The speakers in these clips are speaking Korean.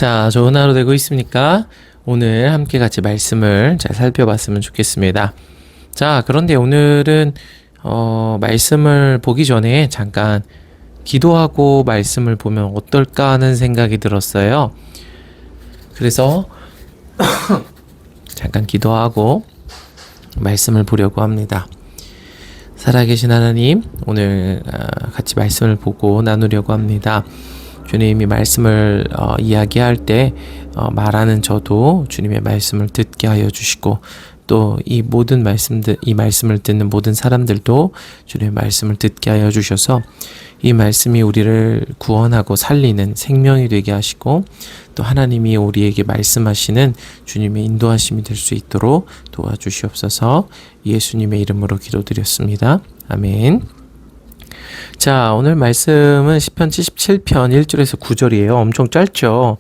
자, 좋은 하루 되고 있습니까? 오늘 함께 같이 말씀을 잘 살펴봤으면 좋겠습니다. 자, 그런데 오늘은 말씀을 보기 전에 잠깐 기도하고 말씀을 보면 어떨까 하는 생각이 들었어요. 그래서 잠깐 기도하고 말씀을 보려고 합니다. 살아계신 하나님, 오늘 같이 말씀을 보고 나누려고 합니다. 주님이 말씀을 이야기할 때 말하는 저도 주님의 말씀을 듣게 하여 주시고, 또 이 모든 말씀들, 이 말씀을 듣는 모든 사람들도 주님의 말씀을 듣게 하여 주셔서 이 말씀이 우리를 구원하고 살리는 생명이 되게 하시고, 또 하나님이 우리에게 말씀하시는 주님의 인도하심이 될 수 있도록 도와주시옵소서. 예수님의 이름으로 기도드렸습니다. 아멘. 자, 오늘 말씀은 시편 77편 1절에서 9절이에요. 엄청 짧죠?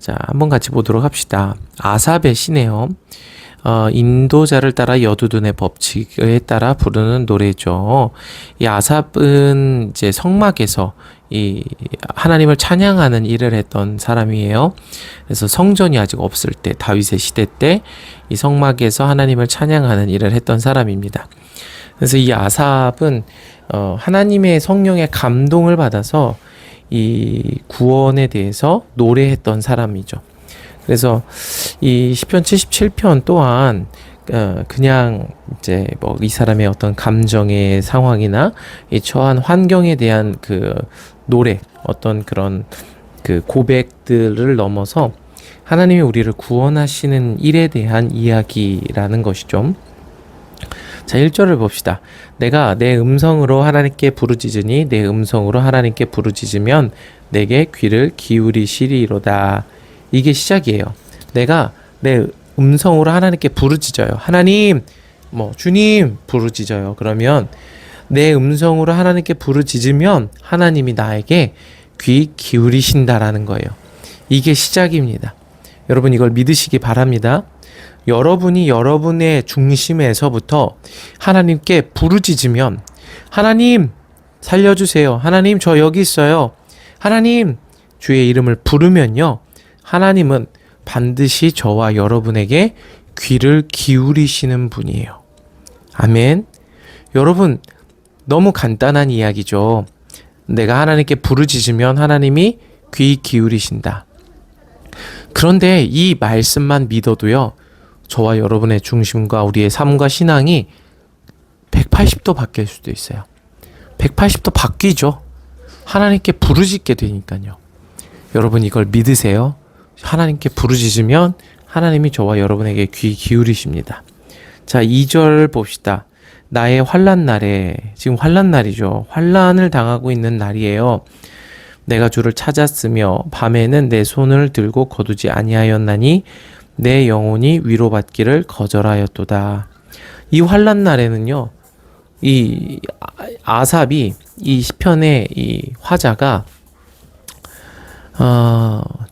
자, 한번 같이 보도록 합시다. 아삽의 시네요. 인도자를 따라 여두둔의 법칙에 따라 부르는 노래죠. 이 아삽은 이제 성막에서 이 하나님을 찬양하는 일을 했던 사람이에요. 그래서 성전이 아직 없을 때, 다윗의 시대 때 이 성막에서 하나님을 찬양하는 일을 했던 사람입니다. 그래서 이 아삽은 하나님의 성령의 감동을 받아서 이 구원에 대해서 노래했던 사람이죠. 그래서 이 시편 77편 또한 그냥 이제 뭐 이 사람의 어떤 감정의 상황이나 이 처한 환경에 대한 그 노래, 어떤 그런 그 고백들을 넘어서 하나님이 우리를 구원하시는 일에 대한 이야기라는 것이죠. 자, 1절을 봅시다. 내가 내 음성으로 하나님께 부르짖으니 내 음성으로 하나님께 부르짖으면 내게 귀를 기울이시리로다. 이게 시작이에요. 내가 내 음성으로 하나님께 부르짖어요. 하나님, 주님 부르짖어요. 그러면 내 음성으로 하나님께 부르짖으면 하나님이 나에게 귀 기울이신다라는 거예요. 이게 시작입니다. 여러분, 이걸 믿으시기 바랍니다. 여러분이 여러분의 중심에서부터 하나님께 부르짖으면, 하나님 살려주세요. 하나님 저 여기 있어요. 하나님 주의 이름을 부르면요, 하나님은 반드시 저와 여러분에게 귀를 기울이시는 분이에요. 아멘. 여러분, 너무 간단한 이야기죠. 내가 하나님께 부르짖으면 하나님이 귀 기울이신다. 그런데 이 말씀만 믿어도요, 저와 여러분의 중심과 우리의 삶과 신앙이 180도 바뀔 수도 있어요. 180도 바뀌죠. 하나님께 부르짖게 되니까요. 여러분, 이걸 믿으세요. 하나님께 부르짖으면 하나님이 저와 여러분에게 귀 기울이십니다. 자, 2절 봅시다. 나의 환난 날에, 지금 환난 날이죠. 환난을 당하고 있는 날이에요. 내가 주를 찾았으며 밤에는 내 손을 들고 거두지 아니하였나니 내 영혼이 위로받기를 거절하였도다. 이 환난 날에는요, 이 아삽이, 이 시편의 이 화자가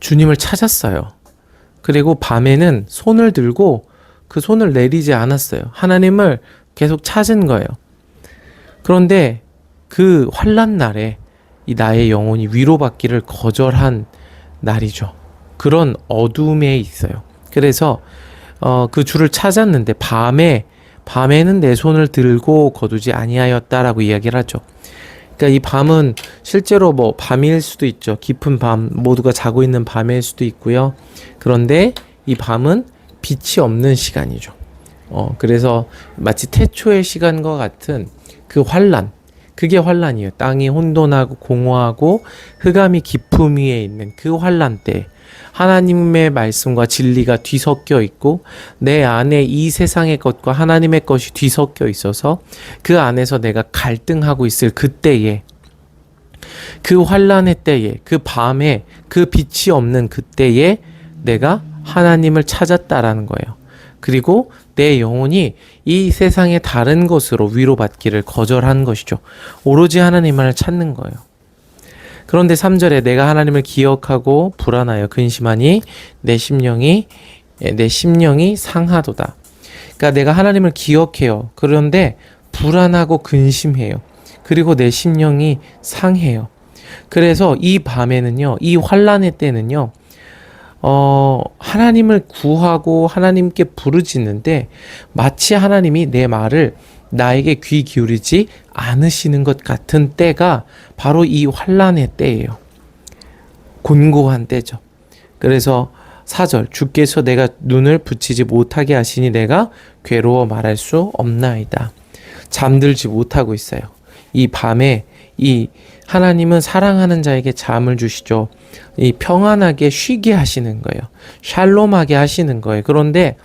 주님을 찾았어요. 그리고 밤에는 손을 들고 그 손을 내리지 않았어요. 하나님을 계속 찾은 거예요. 그런데 그 환난 날에 이 나의 영혼이 위로받기를 거절한 날이죠. 그런 어둠에 있어요. 그래서 그 주를 찾았는데 밤에는 내 손을 들고 거두지 아니하였다라고 이야기를 하죠. 그러니까 이 밤은 실제로 밤일 수도 있죠. 깊은 밤, 모두가 자고 있는 밤일 수도 있고요. 그런데 이 밤은 빛이 없는 시간이죠. 그래서 마치 태초의 시간과 같은 그 환난, 그게 환난이에요. 땅이 혼돈하고 공허하고 흑암이 깊음 위에 있는 그 환난 때 하나님의 말씀과 진리가 뒤섞여 있고 내 안에 이 세상의 것과 하나님의 것이 뒤섞여 있어서 그 안에서 내가 갈등하고 있을 그때에, 그 환난의 때에, 그 밤에, 그 빛이 없는 그때에 내가 하나님을 찾았다라는 거예요. 그리고 내 영혼이 이 세상의 다른 것으로 위로받기를 거절한 것이죠. 오로지 하나님을 찾는 거예요. 그런데 3절에 내가 하나님을 기억하고 불안하여 근심하니 내 심령이 상하도다. 그러니까 내가 하나님을 기억해요. 그런데 불안하고 근심해요. 그리고 내 심령이 상해요. 그래서 이 밤에는요, 이 환난의 때는요, 하나님을 구하고 하나님께 부르짖는데 마치 하나님이 내 말을 나에게 귀 기울이지 않으시는 것 같은 때가 바로 이 환난의 때예요. 곤고한 때죠. 그래서 4절 주께서 내가 눈을 붙이지 못하게 하시니 내가 괴로워 말할 수 없나이다. 잠들지 못하고 있어요. 이 밤에 이 하나님은 사랑하는 자에게 잠을 주시죠. 이 평안하게 쉬게 하시는 거예요. 샬롬하게 하시는 거예요. 그런데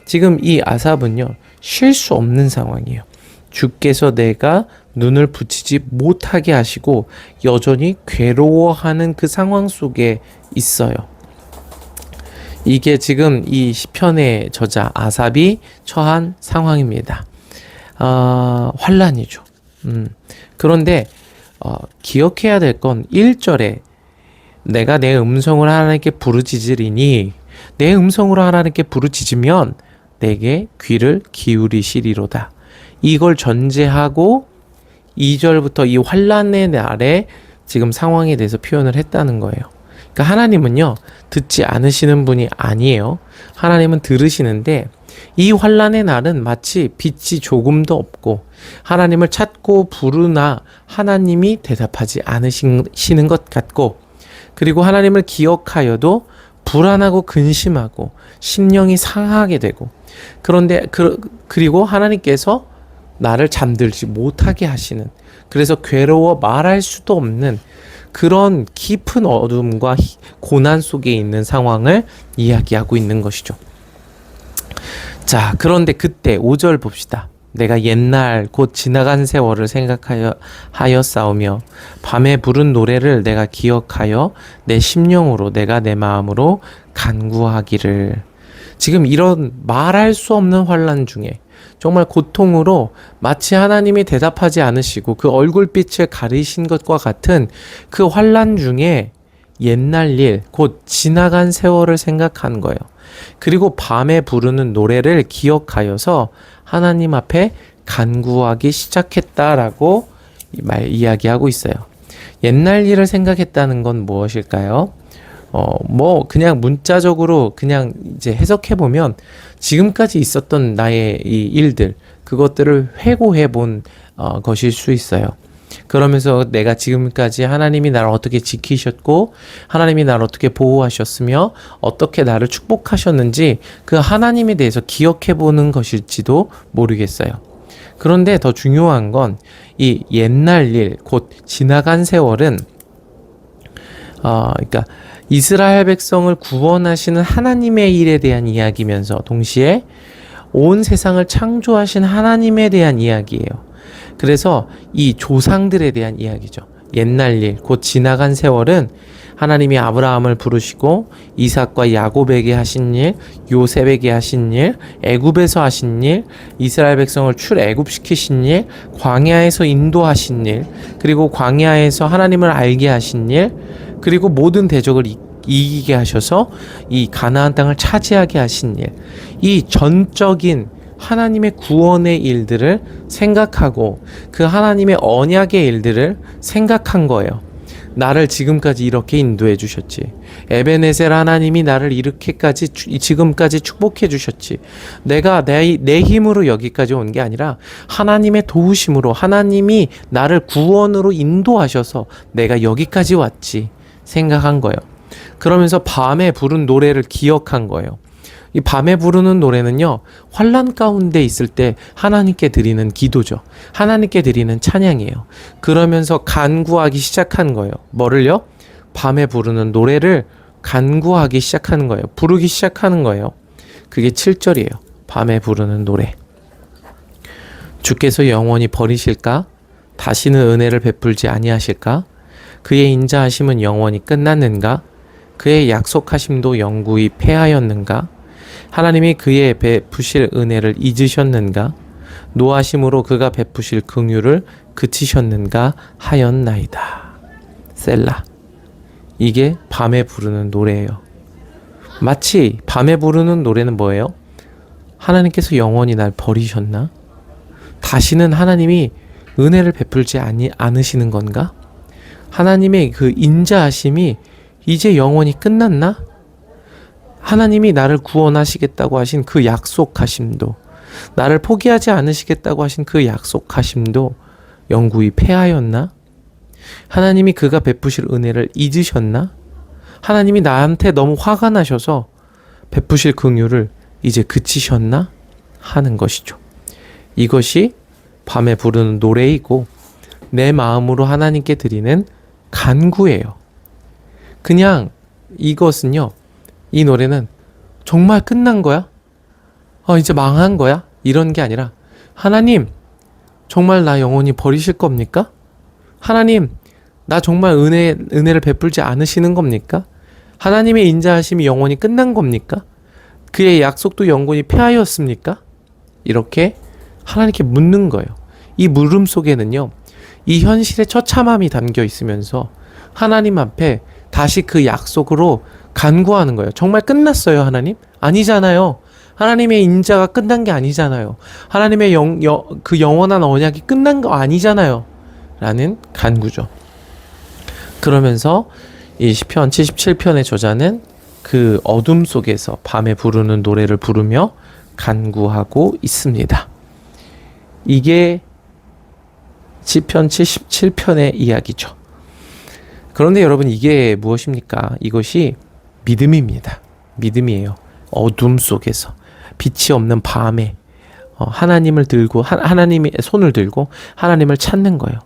지금 이 아삽은요, 쉴 수 없는 상황이에요. 주께서 내가 눈을 붙이지 못하게 하시고 여전히 괴로워하는 그 상황 속에 있어요. 이게 지금 이 시편의 저자 아삽이 처한 상황입니다. 환란이죠. 그런데 기억해야 될 건 1절에 내가 내 음성을 하나님께 부르짖으리니 내 음성으로 하나님께 부르짖으면 내게 귀를 기울이시리로다. 이걸 전제하고 2절부터 이 환란의 날에 지금 상황에 대해서 표현을 했다는 거예요. 그러니까 하나님은요, 듣지 않으시는 분이 아니에요. 하나님은 들으시는데 이 환란의 날은 마치 빛이 조금도 없고 하나님을 찾고 부르나 하나님이 대답하지 않으시는 것 같고, 그리고 하나님을 기억하여도 불안하고 근심하고 심령이 상하게 되고, 그런데 그리고 하나님께서 나를 잠들지 못하게 하시는, 그래서 괴로워 말할 수도 없는 그런 깊은 어둠과 고난 속에 있는 상황을 이야기하고 있는 것이죠. 자, 그런데 그때 5절 봅시다. 내가 옛날 곧 지나간 세월을 생각하여 싸우며 밤에 부른 노래를 내가 기억하여 내 심령으로 내가 내 마음으로 간구하기를. 지금 이런 말할 수 없는 환난 중에 정말 고통으로 마치 하나님이 대답하지 않으시고 그 얼굴빛을 가리신 것과 같은 그 환난 중에 옛날 일, 곧 지나간 세월을 생각한 거예요. 그리고 밤에 부르는 노래를 기억하여서 하나님 앞에 간구하기 시작했다라고 이야기하고 있어요. 옛날 일을 생각했다는 건 무엇일까요? 그냥 문자적으로 그냥 이제 해석해보면 지금까지 있었던 나의 이 일들, 그것들을 회고해 본 것일 수 있어요. 그러면서 내가 지금까지 하나님이 나를 어떻게 지키셨고 하나님이 나를 어떻게 보호하셨으며 어떻게 나를 축복하셨는지 그 하나님에 대해서 기억해 보는 것일지도 모르겠어요. 그런데 더 중요한 건 이 옛날 일, 곧 지나간 세월은 그러니까 이스라엘 백성을 구원하시는 하나님의 일에 대한 이야기면서 동시에 온 세상을 창조하신 하나님에 대한 이야기예요. 그래서 이 조상들에 대한 이야기죠. 옛날 일, 곧 지나간 세월은 하나님이 아브라함을 부르시고 이삭과 야곱에게 하신 일, 요셉에게 하신 일, 애굽에서 하신 일, 이스라엘 백성을 출애굽시키신 일, 광야에서 인도하신 일, 그리고 광야에서 하나님을 알게 하신 일, 그리고 모든 대적을 이기게 하셔서 이 가나안 땅을 차지하게 하신 일, 이 전적인 하나님의 구원의 일들을 생각하고 그 하나님의 언약의 일들을 생각한 거예요. 나를 지금까지 이렇게 인도해 주셨지. 에베네셀 하나님이 나를 이렇게까지 지금까지 축복해 주셨지. 내가 내 힘으로 여기까지 온 게 아니라 하나님의 도우심으로 하나님이 나를 구원으로 인도하셔서 내가 여기까지 왔지 생각한 거예요. 그러면서 밤에 부른 노래를 기억한 거예요. 이 밤에 부르는 노래는요, 환난 가운데 있을 때 하나님께 드리는 기도죠. 하나님께 드리는 찬양이에요. 그러면서 간구하기 시작한 거예요. 뭐를요? 밤에 부르는 노래를 간구하기 시작하는 거예요. 부르기 시작하는 거예요. 그게 7절이에요. 밤에 부르는 노래. 주께서 영원히 버리실까? 다시는 은혜를 베풀지 아니하실까? 그의 인자하심은 영원히 끝났는가? 그의 약속하심도 영구히 패하였는가? 하나님이 그의 베푸실 은혜를 잊으셨는가? 노하심으로 그가 베푸실 긍휼을 그치셨는가 하였나이다. 셀라. 이게 밤에 부르는 노래예요. 마치 밤에 부르는 노래는 뭐예요? 하나님께서 영원히 날 버리셨나? 다시는 하나님이 은혜를 베풀지 않으시는 건가? 하나님의 그 인자하심이 이제 영원히 끝났나? 하나님이 나를 구원하시겠다고 하신 그 약속하심도, 나를 포기하지 않으시겠다고 하신 그 약속하심도 영구히 패하였나? 하나님이 그가 베푸실 은혜를 잊으셨나? 하나님이 나한테 너무 화가 나셔서 베푸실 긍휼을 이제 그치셨나? 하는 것이죠. 이것이 밤에 부르는 노래이고 내 마음으로 하나님께 드리는 간구예요. 그냥 이것은요, 이 노래는 정말 끝난 거야? 이제 망한 거야? 이런 게 아니라, 하나님, 정말 나 영원히 버리실 겁니까? 하나님, 나 정말 은혜를 베풀지 않으시는 겁니까? 하나님의 인자하심이 영원히 끝난 겁니까? 그의 약속도 영원히 폐하였습니까? 이렇게 하나님께 묻는 거예요. 이 물음 속에는요, 이 현실의 처참함이 담겨 있으면서 하나님 앞에 다시 그 약속으로 간구하는 거예요. 정말 끝났어요, 하나님? 아니잖아요. 하나님의 인자가 끝난 게 아니잖아요. 하나님의 그 영원한 언약이 끝난 거 아니잖아요. 라는 간구죠. 그러면서 이 시편 77편의 저자는 그 어둠 속에서 밤에 부르는 노래를 부르며 간구하고 있습니다. 이게 시편 77편의 이야기죠. 그런데 여러분, 이게 무엇입니까? 이것이 믿음입니다. 믿음이에요. 어둠 속에서, 빛이 없는 밤에 하나님을 들고, 하나님의 손을 들고 하나님을 찾는 거예요.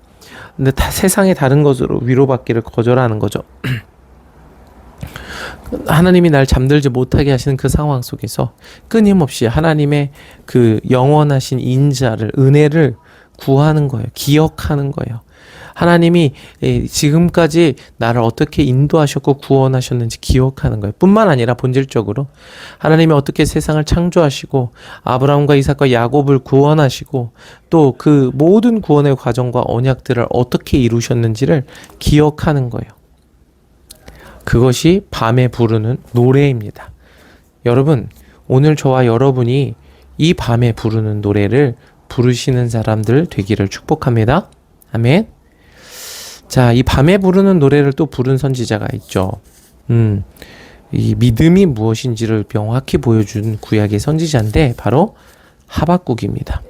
근데 세상의 다른 것으로 위로받기를 거절하는 거죠. 하나님이 날 잠들지 못하게 하시는 그 상황 속에서 끊임없이 하나님의 그 영원하신 인자를, 은혜를 구하는 거예요. 기억하는 거예요. 하나님이 지금까지 나를 어떻게 인도하셨고 구원하셨는지 기억하는 거예요. 뿐만 아니라 본질적으로 하나님이 어떻게 세상을 창조하시고 아브라함과 이삭과 야곱을 구원하시고 또 그 모든 구원의 과정과 언약들을 어떻게 이루셨는지를 기억하는 거예요. 그것이 밤에 부르는 노래입니다. 여러분, 오늘 저와 여러분이 이 밤에 부르는 노래를 부르시는 사람들 되기를 축복합니다. 아멘. 자, 이 밤에 부르는 노래를 또 부른 선지자가 있죠. 이 믿음이 무엇인지를 명확히 보여준 구약의 선지자인데 바로 하박국입니다.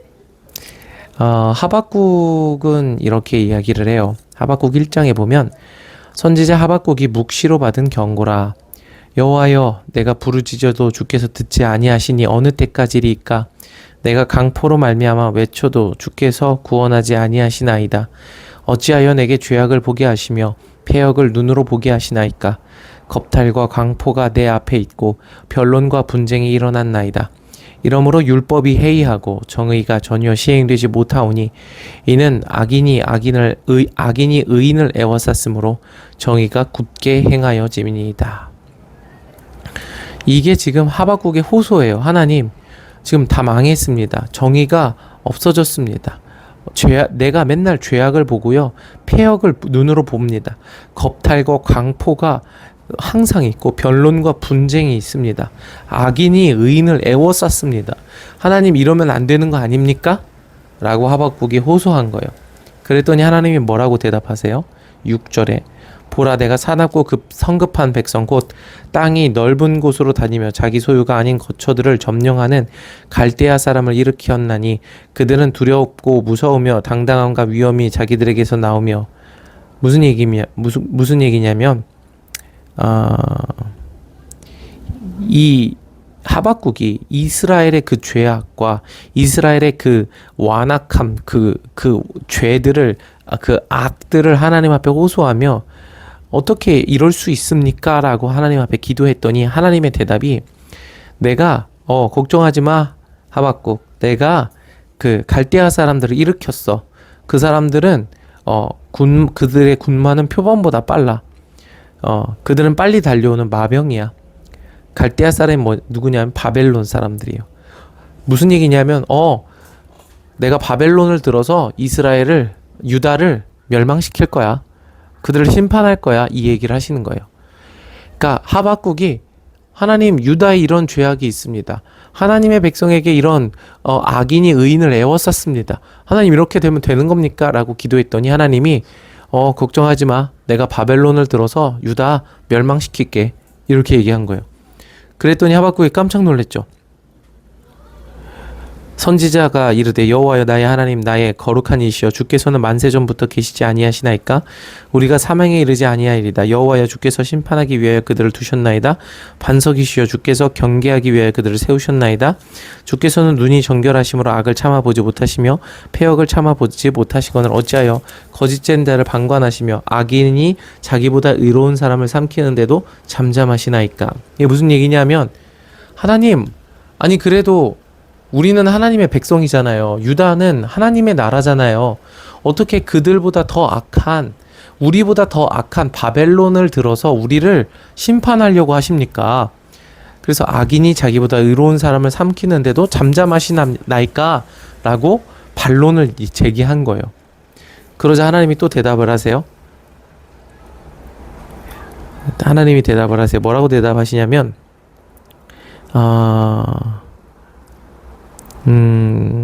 하박국은 이렇게 이야기를 해요. 하박국 1장에 보면 선지자 하박국이 묵시로 받은 경고라. 여호와여, 내가 부르짖어도 주께서 듣지 아니하시니 어느 때까지리이까? 내가 강포로 말미암아 외쳐도 주께서 구원하지 아니하시나이다. 어찌하여 내게 죄악을 보게 하시며 패역을 눈으로 보게 하시나이까? 겁탈과 강포가 내 앞에 있고 변론과 분쟁이 일어났나이다. 이러므로 율법이 해이하고 정의가 전혀 시행되지 못하오니 이는 악인이 의인을 애워쌌으므로 정의가 굳게 행하여짐이니이다. 이게 지금 하박국의 호소예요. 하나님, 지금 다 망했습니다. 정의가 없어졌습니다. 내가 맨날 죄악을 보고요, 패역을 눈으로 봅니다. 겁탈과 광포가 항상 있고 변론과 분쟁이 있습니다. 악인이 의인을 애워쌌습니다. 하나님, 이러면 안 되는 거 아닙니까? 라고 하박국이 호소한 거예요. 그랬더니 하나님이 뭐라고 대답하세요? 6절에 보라, 내가 사납고 성급한 백성 곧 땅이 넓은 곳으로 다니며 자기 소유가 아닌 거처들을 점령하는 갈대아 사람을 일으켰나니 그들은 두렵고 무서우며 당당함과 위엄이 자기들에게서 나오며. 무슨 얘기냐면 이 하박국이 이스라엘의 그 죄악과 이스라엘의 그 완악함, 그 죄들을, 그 악들을 하나님 앞에 호소하며 어떻게 이럴 수 있습니까? 라고 하나님 앞에 기도했더니 하나님의 대답이, 내가 걱정하지 마 하박국, 내가 그 갈대아 사람들을 일으켰어. 그 사람들은 그들의 군마는 표범보다 빨라. 그들은 빨리 달려오는 마병이야. 갈대아 사람이 누구냐면 바벨론 사람들이에요. 무슨 얘기냐면 내가 바벨론을 들어서 유다를 멸망시킬 거야. 그들을 심판할 거야. 이 얘기를 하시는 거예요. 그러니까 하박국이, 하나님, 유다에 이런 죄악이 있습니다. 하나님의 백성에게 이런 악인이 의인을 애워쌌습니다. 하나님, 이렇게 되면 되는 겁니까? 라고 기도했더니 하나님이 걱정하지 마. 내가 바벨론을 들어서 유다 멸망시킬게. 이렇게 얘기한 거예요. 그랬더니 하박국이 깜짝 놀랐죠. 선지자가 이르되 여호와여 나의 하나님 나의 거룩한 이시여 주께서는 만세 전부터 계시지 아니하시나이까 우리가 사망에 이르지 아니하리이다. 여호와여 주께서 심판하기 위하여 그들을 두셨나이다. 반석이시여 주께서 경계하기 위하여 그들을 세우셨나이다. 주께서는 눈이 정결하심으로 악을 참아보지 못하시며 패역을 참아보지 못하시거늘 어찌하여 거짓된 자를 방관하시며 악인이 자기보다 의로운 사람을 삼키는데도 잠잠하시나이까. 이게 무슨 얘기냐면 하나님 아니 그래도 우리는 하나님의 백성이잖아요. 유다는 하나님의 나라잖아요. 어떻게 그들보다 더 악한 우리보다 더 악한 바벨론을 들어서 우리를 심판하려고 하십니까? 그래서 악인이 자기보다 의로운 사람을 삼키는데도 잠잠하시나이까? 라고 반론을 제기한 거예요. 그러자 하나님이 또 대답을 하세요. 하나님이 대답을 하세요. 뭐라고 대답하시냐면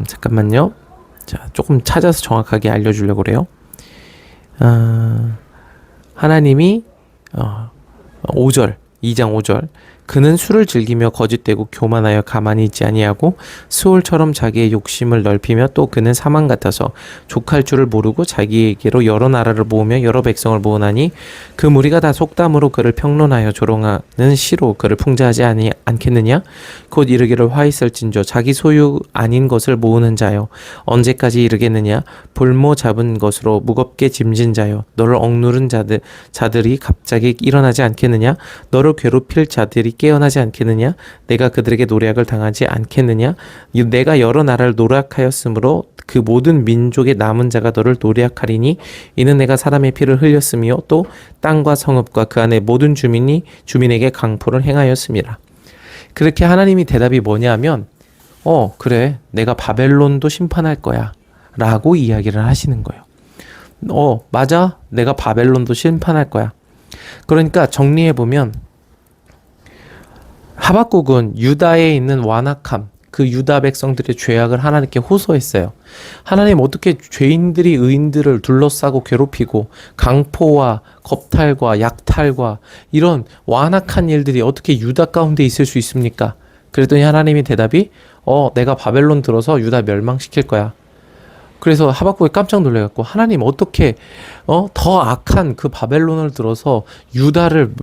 잠깐만요. 자, 조금 찾아서 정확하게 알려주려고 그래요. 하나님이 5절, 2장 5절 그는 술을 즐기며 거짓되고 교만하여 가만히 있지 아니하고 스올처럼 자기의 욕심을 넓히며 또 그는 사망 같아서 족할 줄을 모르고 자기에게로 여러 나라를 모으며 여러 백성을 모으나니 그 무리가 다 속담으로 그를 평론하여 조롱하는 시로 그를 풍자하지 않겠느냐. 곧 이르기를 화 있을진저 자기 소유 아닌 것을 모으는 자여 언제까지 이르겠느냐. 볼모 잡은 것으로 무겁게 짐진 자여 너를 억누른 자들이 갑자기 일어나지 않겠느냐. 너를 괴롭힐 자들이 깨어나지 않겠느냐. 내가 그들에게 노략을 당하지 않겠느냐. 내가 여러 나라를 노략하였으므로 그 모든 민족의 남은 자가 너를 노략하리니 이는 내가 사람의 피를 흘렸으며 또 땅과 성읍과 그 안에 모든 주민에게 강포를 행하였음이라. 그렇게 하나님이 대답이 뭐냐면 그래 내가 바벨론도 심판할 거야 라고 이야기를 하시는 거예요. 맞아 내가 바벨론도 심판할 거야. 그러니까 정리해보면 하박국은 유다에 있는 완악함, 그 유다 백성들의 죄악을 하나님께 호소했어요. 하나님 어떻게 죄인들이 의인들을 둘러싸고 괴롭히고 강포와 겁탈과 약탈과 이런 완악한 일들이 어떻게 유다 가운데 있을 수 있습니까? 그랬더니 하나님의 대답이 내가 바벨론 들어서 유다 멸망시킬 거야. 그래서 하박국이 깜짝 놀래갖고 하나님 어떻게 더 악한 그 바벨론을 들어서 유다를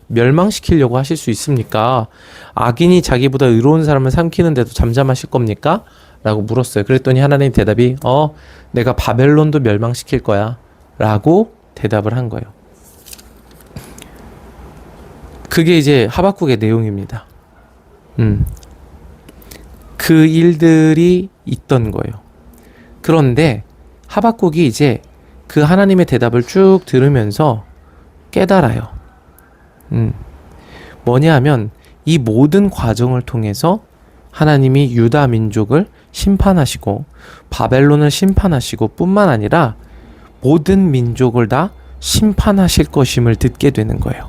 멸망시키려고 하실 수 있습니까? 악인이 자기보다 의로운 사람을 삼키는데도 잠잠하실 겁니까? 라고 물었어요. 그랬더니 하나님 대답이 내가 바벨론도 멸망시킬 거야 라고 대답을 한 거예요. 그게 이제 하박국의 내용입니다. 그 일들이 있던 거예요. 그런데 하박국이 이제 그 하나님의 대답을 쭉 들으면서 깨달아요. 뭐냐 하면 이 모든 과정을 통해서 하나님이 유다 민족을 심판하시고 바벨론을 심판하시고 뿐만 아니라 모든 민족을 다 심판하실 것임을 듣게 되는 거예요.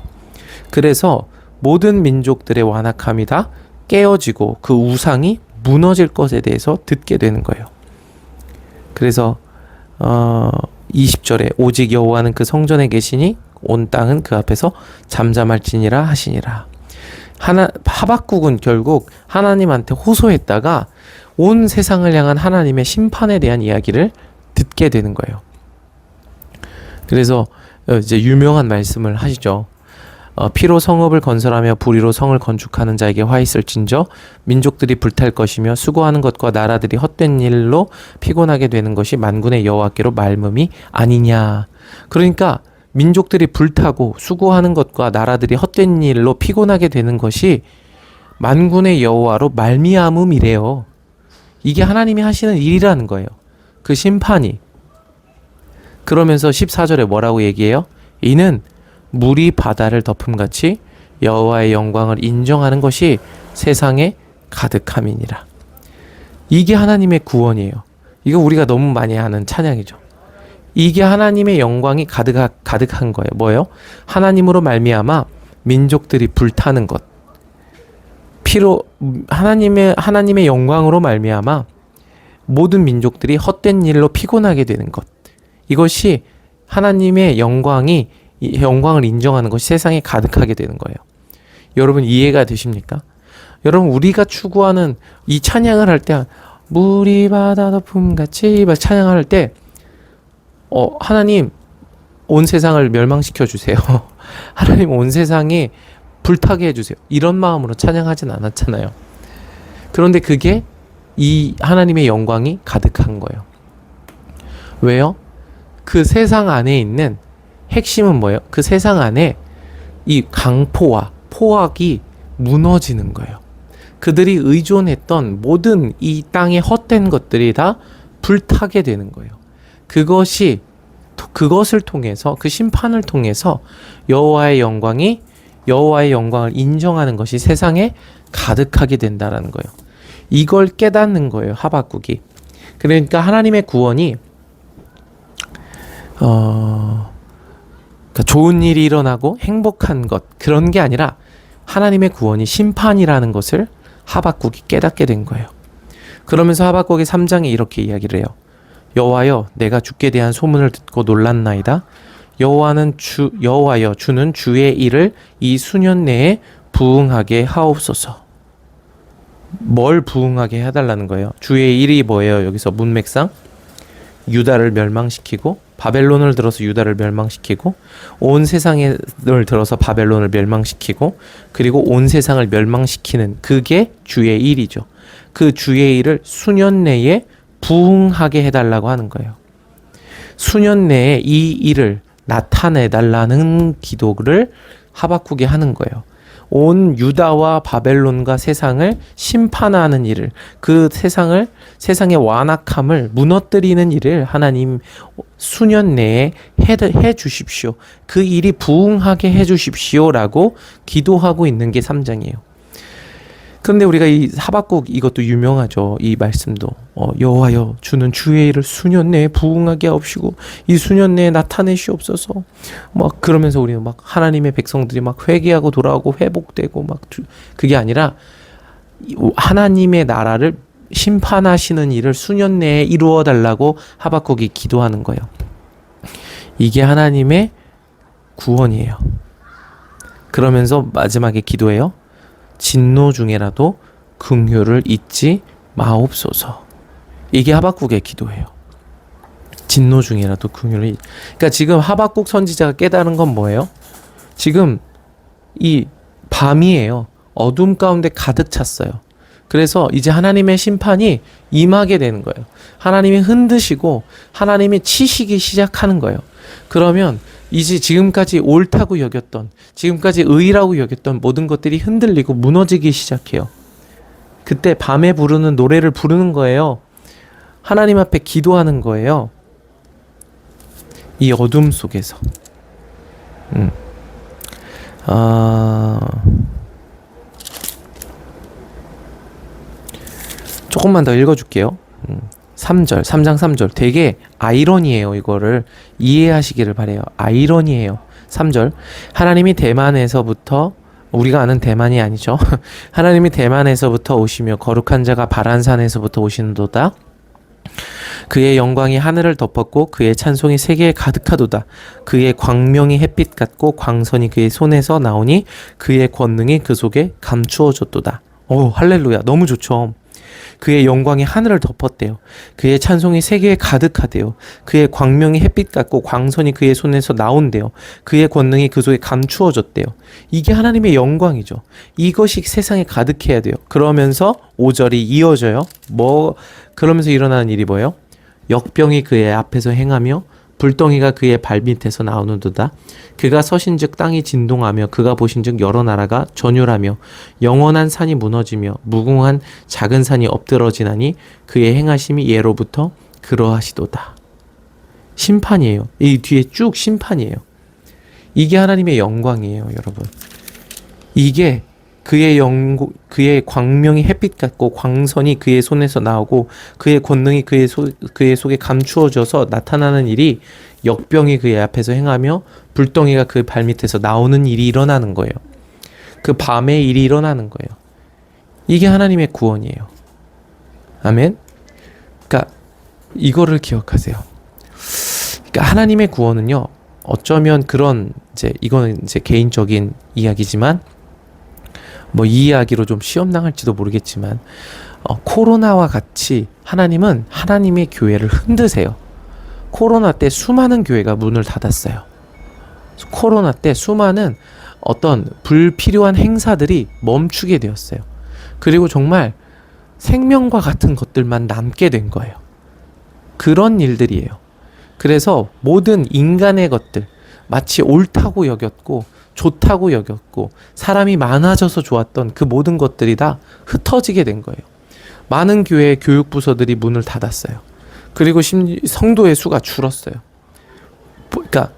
그래서 모든 민족들의 완악함이 다 깨어지고 그 우상이 무너질 것에 대해서 듣게 되는 거예요. 그래서 20절에 오직 여호와는 그 성전에 계시니 온 땅은 그 앞에서 잠잠할지니라 하시니라. 하박국은 결국 하나님한테 호소했다가 온 세상을 향한 하나님의 심판에 대한 이야기를 듣게 되는 거예요. 그래서 이제 유명한 말씀을 하시죠. 피로 성읍을 건설하며 불의로 성을 건축하는 자에게 화 있을진저 민족들이 불탈 것이며 수고하는 것과 나라들이 헛된 일로 피곤하게 되는 것이 만군의 여호와께로 말씀이 아니냐. 그러니까 민족들이 불타고 수고하는 것과 나라들이 헛된 일로 피곤하게 되는 것이 만군의 여호와로 말미암음이래요. 이게 하나님이 하시는 일이라는 거예요. 그 심판이. 그러면서 14절에 뭐라고 얘기해요? 이는 물이 바다를 덮음같이 여호와의 영광을 인정하는 것이 세상에 가득함이니라. 이게 하나님의 구원이에요. 이거 우리가 너무 많이 하는 찬양이죠. 이게 하나님의 영광이 가득한 거예요. 뭐예요? 하나님으로 말미암아 민족들이 불타는 것. 피로 하나님의 영광으로 말미암아 모든 민족들이 헛된 일로 피곤하게 되는 것. 이것이 하나님의 영광을 인정하는 것이 세상에 가득하게 되는 거예요. 여러분 이해가 되십니까? 여러분 우리가 추구하는 이 찬양을 할 때 물이 바다 덮음같이 찬양을 할 때 하나님 온 세상을 멸망시켜 주세요. 하나님 온 세상에 불타게 해주세요. 이런 마음으로 찬양하진 않았잖아요. 그런데 그게 이 하나님의 영광이 가득한 거예요. 왜요? 그 세상 안에 있는 핵심은 뭐예요? 그 세상 안에 이 강포와 포악이 무너지는 거예요. 그들이 의존했던 모든 이 땅의 헛된 것들이 다 불타게 되는 거예요. 그것을 통해서, 그 심판을 통해서 여호와의 영광을 인정하는 것이 세상에 가득하게 된다라는 거예요. 이걸 깨닫는 거예요, 하박국이. 그러니까 하나님의 구원이 그러니까 좋은 일이 일어나고 행복한 것, 그런 게 아니라 하나님의 구원이 심판이라는 것을 하박국이 깨닫게 된 거예요. 그러면서 하박국의 3장에 이렇게 이야기를 해요. 여호와여, 내가 주께 대한 소문을 듣고 놀랐나이다. 여호와여, 주는 주의 일을 이 수년 내에 부응하게 하옵소서. 뭘 부응하게 해달라는 거예요? 주의 일이 뭐예요? 여기서 문맥상 유다를 멸망시키고, 바벨론을 들어서 유다를 멸망시키고, 온 세상을 들어서 바벨론을 멸망시키고, 그리고 온 세상을 멸망시키는 그게 주의 일이죠. 그 주의 일을 수년 내에 부응하게 해달라고 하는 거예요. 수년 내에 이 일을 나타내달라는 기도를 하박국이 하는 거예요. 온 유다와 바벨론과 세상을 심판하는 일을, 그 세상의 완악함을 무너뜨리는 일을 하나님 수년 내에 해 주십시오. 그 일이 부응하게 해 주십시오라고 기도하고 있는 게 3장이에요. 그런데 우리가 이 하박국 이것도 유명하죠. 이 말씀도 여호와여, 주는 주의 일을 수년 내에 부응하게 하옵시고 이 수년 내에 나타내시옵소서. 막 그러면서 우리는 막 하나님의 백성들이 막 회개하고 돌아오고 회복되고 막 그게 아니라 하나님의 나라를 심판하시는 일을 수년 내에 이루어 달라고 하박국이 기도하는 거예요. 이게 하나님의 구원이에요. 그러면서 마지막에 기도해요. 진노 중에라도 긍휼을 잊지 마옵소서. 이게 하박국의 기도예요. 진노 중에라도 긍휼을 그러니까 지금 하박국 선지자가 깨달은 건 뭐예요? 지금 이 밤이에요. 어둠 가운데 가득 찼어요. 그래서 이제 하나님의 심판이 임하게 되는 거예요. 하나님이 흔드시고 하나님이 치시기 시작하는 거예요. 그러면 이제 지금까지 옳다고 여겼던, 지금까지 의라고 여겼던 모든 것들이 흔들리고 무너지기 시작해요. 그때 밤에 부르는 노래를 부르는 거예요. 하나님 앞에 기도하는 거예요. 이 어둠 속에서. 조금만 더 읽어줄게요. 3절, 3장 3절. 되게 아이러니예요. 이거를 이해하시기를 바래요. 아이러니예요. 3절. 하나님이 대만에서부터, 우리가 아는 대만이 아니죠. 하나님이 대만에서부터 오시며 거룩한 자가 바란산에서부터 오시는도다. 그의 영광이 하늘을 덮었고 그의 찬송이 세계에 가득하도다. 그의 광명이 햇빛 같고 광선이 그의 손에서 나오니 그의 권능이 그 속에 감추어졌도다. 오, 할렐루야. 너무 좋죠. 그의 영광이 하늘을 덮었대요. 그의 찬송이 세계에 가득하대요. 그의 광명이 햇빛 같고 광선이 그의 손에서 나온대요. 그의 권능이 그 속에 감추어졌대요. 이게 하나님의 영광이죠. 이것이 세상에 가득해야 돼요. 그러면서 5절이 이어져요. 그러면서 일어나는 일이 뭐예요? 역병이 그의 앞에서 행하며 불덩이가 그의 발밑에서 나오는도다. 그가 서신즉 땅이 진동하며 그가 보신즉 여러 나라가 전율하며 영원한 산이 무너지며 무궁한 작은 산이 엎드러지나니 그의 행하심이 예로부터 그러하시도다. 심판이에요. 이 뒤에 쭉 심판이에요. 이게 하나님의 영광이에요, 여러분. 이게 그의 광명이 햇빛 같고 광선이 그의 손에서 나오고 그의 권능이 그의 속에 감추어져서 나타나는 일이 역병이 그의 앞에서 행하며 불덩이가 그 발밑에서 나오는 일이 일어나는 거예요. 그 밤에 일이 일어나는 거예요. 이게 하나님의 구원이에요. 아멘. 그러니까 이거를 기억하세요. 그러니까 하나님의 구원은요. 어쩌면 이거는 개인적인 이야기지만 뭐 이 이야기로 좀 시험 당할지도 모르겠지만 코로나와 같이 하나님은 하나님의 교회를 흔드세요. 코로나 때 수많은 교회가 문을 닫았어요. 코로나 때 수많은 어떤 불필요한 행사들이 멈추게 되었어요. 그리고 정말 생명과 같은 것들만 남게 된 거예요. 그런 일들이에요. 그래서 모든 인간의 것들, 마치 옳다고 여겼고 좋다고 여겼고 사람이 많아져서 좋았던 그 모든 것들이 다 흩어지게 된 거예요. 많은 교회의 교육부서들이 문을 닫았어요. 그리고 성도의 수가 줄었어요. 그러니까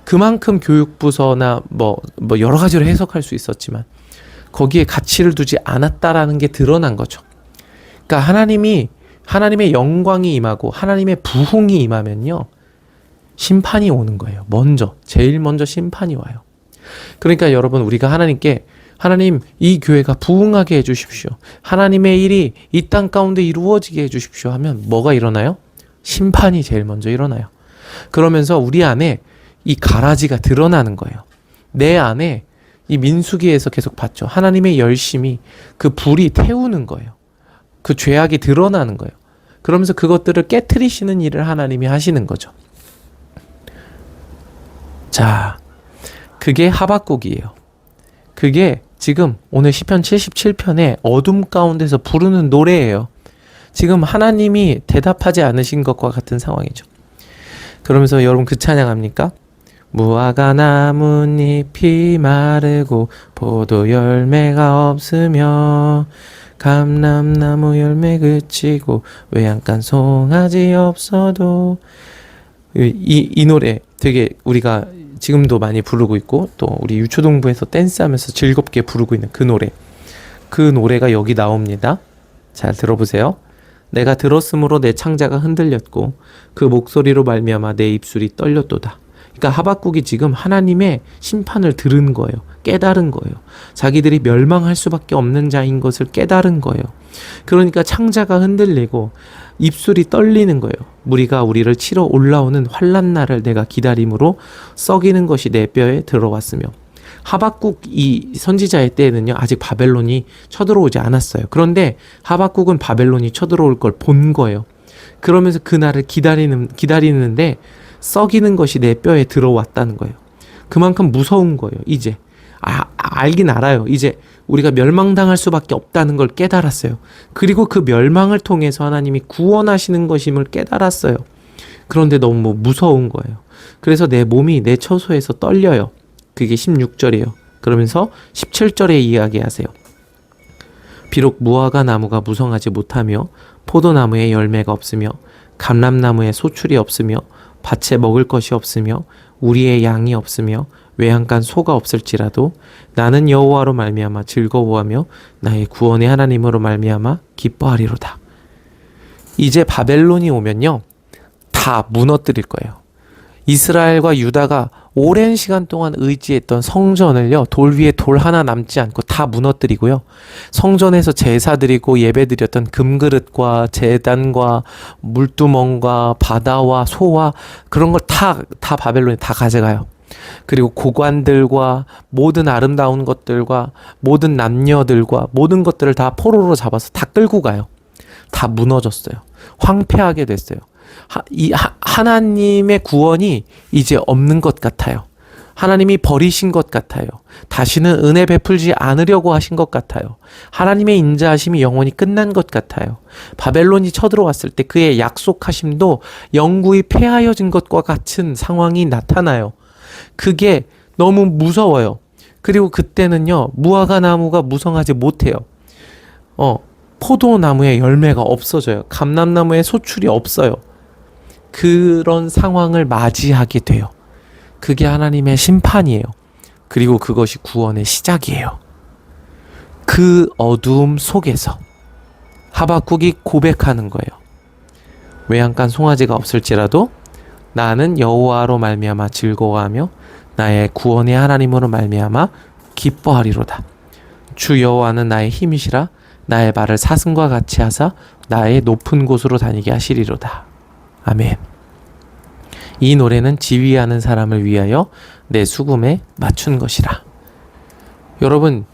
그만큼 교육부서나 뭐 여러 가지로 해석할 수 있었지만 거기에 가치를 두지 않았다라는 게 드러난 거죠. 그러니까 하나님의 영광이 임하고 하나님의 부흥이 임하면요, 심판이 오는 거예요. 제일 먼저 심판이 와요. 그러니까 여러분, 우리가 하나님께 하나님, 이 교회가 부흥하게 해주십시오. 하나님의 일이 이 땅 가운데 이루어지게 해주십시오 하면 뭐가 일어나요? 심판이 제일 먼저 일어나요. 그러면서 우리 안에 이 가라지가 드러나는 거예요. 내 안에 이 민수기에서 계속 봤죠. 하나님의 열심이 그 불이 태우는 거예요. 그 죄악이 드러나는 거예요. 그러면서 그것들을 깨트리시는 일을 하나님이 하시는 거죠. 자, 그게 하박국이에요. 그게 지금 오늘 시편 77편의 어둠 가운데서 부르는 노래예요. 지금 하나님이 대답하지 않으신 것과 같은 상황이죠. 그러면서 여러분 그 찬양합니까? 무화과 나뭇잎이 마르고 포도 열매가 없으며 감람나무 열매 그치고 외양간 송아지 없어도, 이 노래 되게 우리가 지금도 많이 부르고 있고 또 우리 유초동부에서 댄스하면서 즐겁게 부르고 있는 그 노래가 여기 나옵니다. 잘 들어보세요. 내가 들었으므로 내 창자가 흔들렸고 그 목소리로 말미암아 내 입술이 떨렸도다. 그러니까 하박국이 지금 하나님의 심판을 들은 거예요. 깨달은 거예요. 자기들이 멸망할 수밖에 없는 자인 것을 깨달은 거예요. 그러니까 창자가 흔들리고 입술이 떨리는 거예요. 무리가 우리를 치러 올라오는 환난 날을 내가 기다림으로 썩이는 것이 내 뼈에 들어왔으며. 하박국 이 선지자의 때에는요, 아직 바벨론이 쳐들어오지 않았어요. 그런데 하박국은 바벨론이 쳐들어올 걸 본 거예요. 그러면서 그 날을 기다리는데 썩이는 것이 내 뼈에 들어왔다는 거예요. 그만큼 무서운 거예요. 이제 알긴 알아요. 이제 우리가 멸망당할 수밖에 없다는 걸 깨달았어요. 그리고 그 멸망을 통해서 하나님이 구원하시는 것임을 깨달았어요. 그런데 너무 무서운 거예요. 그래서 내 몸이 내 처소에서 떨려요. 그게 16절이에요. 그러면서 17절에 이야기하세요. 비록 무화과 나무가 무성하지 못하며 포도나무에 열매가 없으며 감람나무에 소출이 없으며 밭에 먹을 것이 없으며 우리의 양이 없으며 외양간 소가 없을지라도 나는 여호와로 말미암아 즐거워하며 나의 구원의 하나님으로 말미암아 기뻐하리로다. 이제 바벨론이 오면요, 다 무너뜨릴 거예요. 이스라엘과 유다가 오랜 시간 동안 의지했던 성전을요, 돌 위에 돌 하나 남지 않고 다 무너뜨리고요, 성전에서 제사 드리고 예배 드렸던 금그릇과 제단과 물두멍과 바다와 소와 그런 걸 다 바벨론이 다 가져가요. 그리고 고관들과 모든 아름다운 것들과 모든 남녀들과 모든 것들을 다 포로로 잡아서 다 끌고 가요. 다 무너졌어요. 황폐하게 됐어요. 하나님의 구원이 이제 없는 것 같아요. 하나님이 버리신 것 같아요. 다시는 은혜 베풀지 않으려고 하신 것 같아요. 하나님의 인자하심이 영원히 끝난 것 같아요. 바벨론이 쳐들어왔을 때 그의 약속하심도 영구히 폐하여진 것과 같은 상황이 나타나요. 그게 너무 무서워요. 그리고 그때는요, 무화과 나무가 무성하지 못해요. 포도나무에 열매가 없어져요. 감람나무에 소출이 없어요. 그런 상황을 맞이하게 돼요. 그게 하나님의 심판이에요. 그리고 그것이 구원의 시작이에요. 그 어두움 속에서 하박국이 고백하는 거예요. 외양간 송아지가 없을지라도 나는 여호와로 말미암아 즐거워하며 나의 구원의 하나님으로 말미암아 기뻐하리로다. 주 여호와는 나의 힘이시라 나의 발을 사슴과 같이 하사 나의 높은 곳으로 다니게 하시리로다. 아멘. 이 노래는 지휘하는 사람을 위하여 내 수금에 맞춘 것이라. 여러분,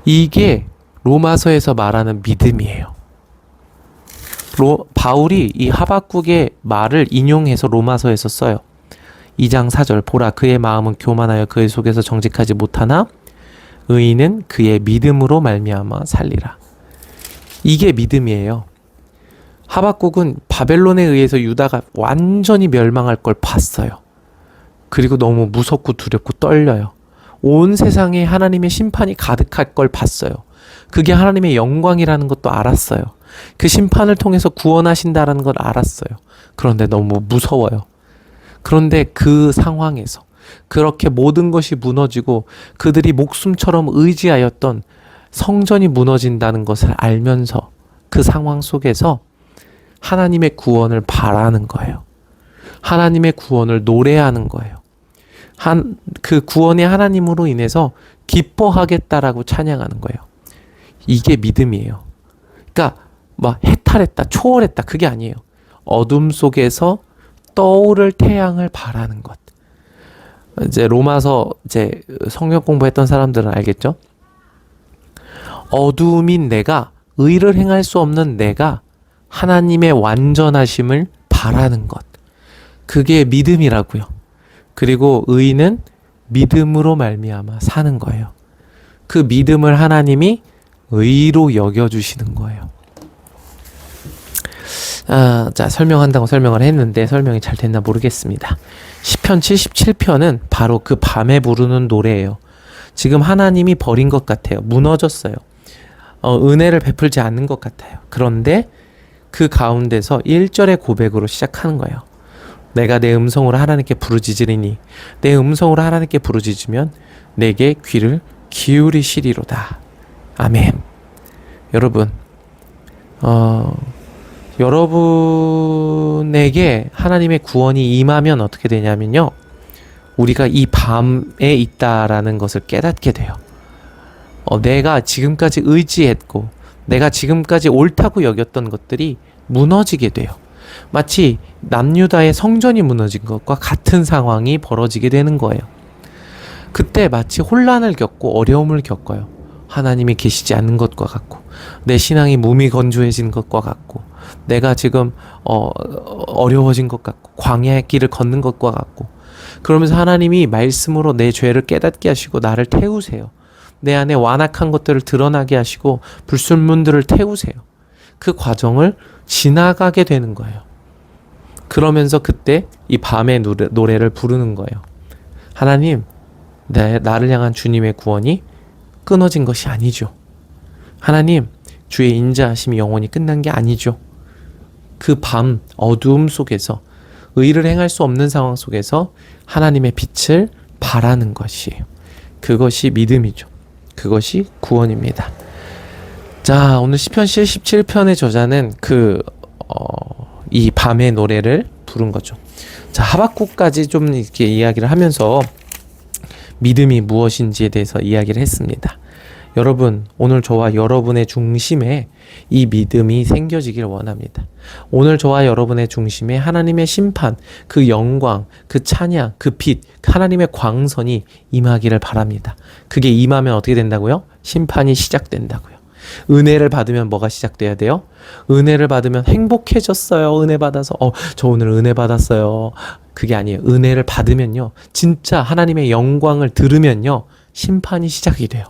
이게 로마서에서 말하는 믿음이에요. 바울이 이 하박국의 말을 인용해서 로마서에서 써요. 2장 4절 보라 그의 마음은 교만하여 그의 속에서 정직하지 못하나 의인은 그의 믿음으로 말미암아 살리라. 이게 믿음이에요. 하박국은 바벨론에 의해서 유다가 완전히 멸망할 걸 봤어요. 그리고 너무 무섭고 두렵고 떨려요. 온 세상에 하나님의 심판이 가득할 걸 봤어요. 그게 하나님의 영광이라는 것도 알았어요. 그 심판을 통해서 구원하신다라는 걸 알았어요. 그런데 너무 무서워요. 그런데 그 상황에서 그렇게 모든 것이 무너지고 그들이 목숨처럼 의지하였던 성전이 무너진다는 것을 알면서 그 상황 속에서 하나님의 구원을 바라는 거예요. 하나님의 구원을 노래하는 거예요. 그 구원의 하나님으로 인해서 기뻐하겠다라고 찬양하는 거예요. 이게 믿음이에요. 그러니까 막 해탈했다, 초월했다 그게 아니에요. 어둠 속에서 떠오를 태양을 바라는 것. 이제 로마서 이제 성경 공부했던 사람들은 알겠죠? 어둠인 내가, 의를 행할 수 없는 내가 하나님의 완전하심을 바라는 것. 그게 믿음이라고요. 그리고 의인은 믿음으로 말미암아 사는 거예요. 그 믿음을 하나님이 의로 여겨주시는 거예요. 자, 설명한다고 설명을 했는데 설명이 잘 됐나 모르겠습니다. 시편 77편은 바로 그 밤에 부르는 노래예요. 지금 하나님이 버린 것 같아요. 무너졌어요. 은혜를 베풀지 않는 것 같아요. 그런데 그 가운데서 1절의 고백으로 시작하는 거예요. 내가 내 음성으로 하나님께 부르짖으리니 내 음성으로 하나님께 부르짖으면 내게 귀를 기울이시리로다. 아멘. 여러분, 여러분에게 하나님의 구원이 임하면 어떻게 되냐면요. 우리가 이 밤에 있다라는 것을 깨닫게 돼요. 내가 지금까지 의지했고 내가 지금까지 옳다고 여겼던 것들이 무너지게 돼요. 마치 남유다의 성전이 무너진 것과 같은 상황이 벌어지게 되는 거예요. 그때 마치 혼란을 겪고 어려움을 겪어요. 하나님이 계시지 않는 것과 같고 내 신앙이 무미건조해진 것과 같고 내가 지금 어려워진 것 같고 광야의 길을 걷는 것과 같고 그러면서 하나님이 말씀으로 내 죄를 깨닫게 하시고 나를 태우세요. 내 안에 완악한 것들을 드러나게 하시고 불순물들을 태우세요. 그 과정을 지나가게 되는 거예요. 그러면서 그때 이 밤의 노래를 부르는 거예요. 하나님, 나를 향한 주님의 구원이 끊어진 것이 아니죠. 하나님, 주의 인자하심이 영원히 끝난 게 아니죠. 그 밤 어두움 속에서 의를 행할 수 없는 상황 속에서 하나님의 빛을 바라는 것이에요. 그것이 믿음이죠. 그것이 구원입니다. 자, 오늘 시편 77편의 저자는 이 밤의 노래를 부른 거죠. 자, 하박국까지 좀 이렇게 이야기를 하면서 믿음이 무엇인지에 대해서 이야기를 했습니다. 여러분, 오늘 저와 여러분의 중심에 이 믿음이 생겨지길 원합니다. 오늘 저와 여러분의 중심에 하나님의 심판, 그 영광, 그 찬양, 그 빛, 하나님의 광선이 임하기를 바랍니다. 그게 임하면 어떻게 된다고요? 심판이 시작된다고요. 은혜를 받으면 뭐가 시작돼야 돼요? 은혜를 받으면 행복해졌어요. 은혜 받아서 저 오늘 은혜 받았어요. 그게 아니에요. 은혜를 받으면요, 진짜 하나님의 영광을 들으면요, 심판이 시작이 돼요.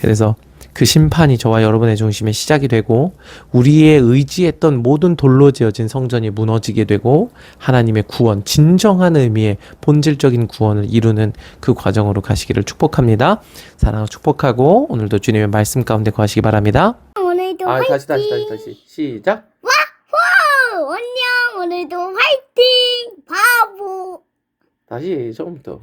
그래서 그 심판이 저와 여러분의 중심에 시작이 되고 우리의 의지했던 모든 돌로 지어진 성전이 무너지게 되고 하나님의 구원, 진정한 의미의 본질적인 구원을 이루는 그 과정으로 가시기를 축복합니다. 사랑하고 축복하고 오늘도 주님의 말씀 가운데 거하시기 바랍니다. 오늘도 화이팅! 다시 시작. 와호! 안녕! 오늘도 화이팅! 바보! 다시 처음부터.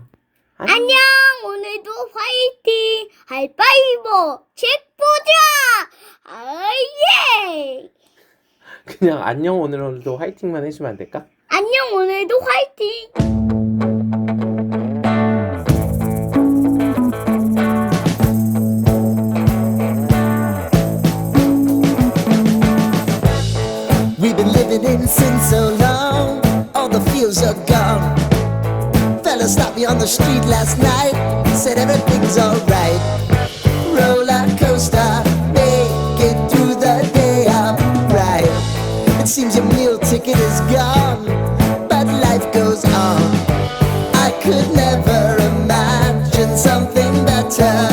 안녕! 오늘도 화이팅! 하이파이브! 책 보자! 예! 그냥 안녕 오늘도 화이팅만 해주면 안 될까? 안녕! 오늘도 화이팅! We've been living in sin so long, all the feels are gone. Fella stopped me on the street last night, said everything's alright. seems your meal ticket is gone, but life goes on. I could never imagine something better.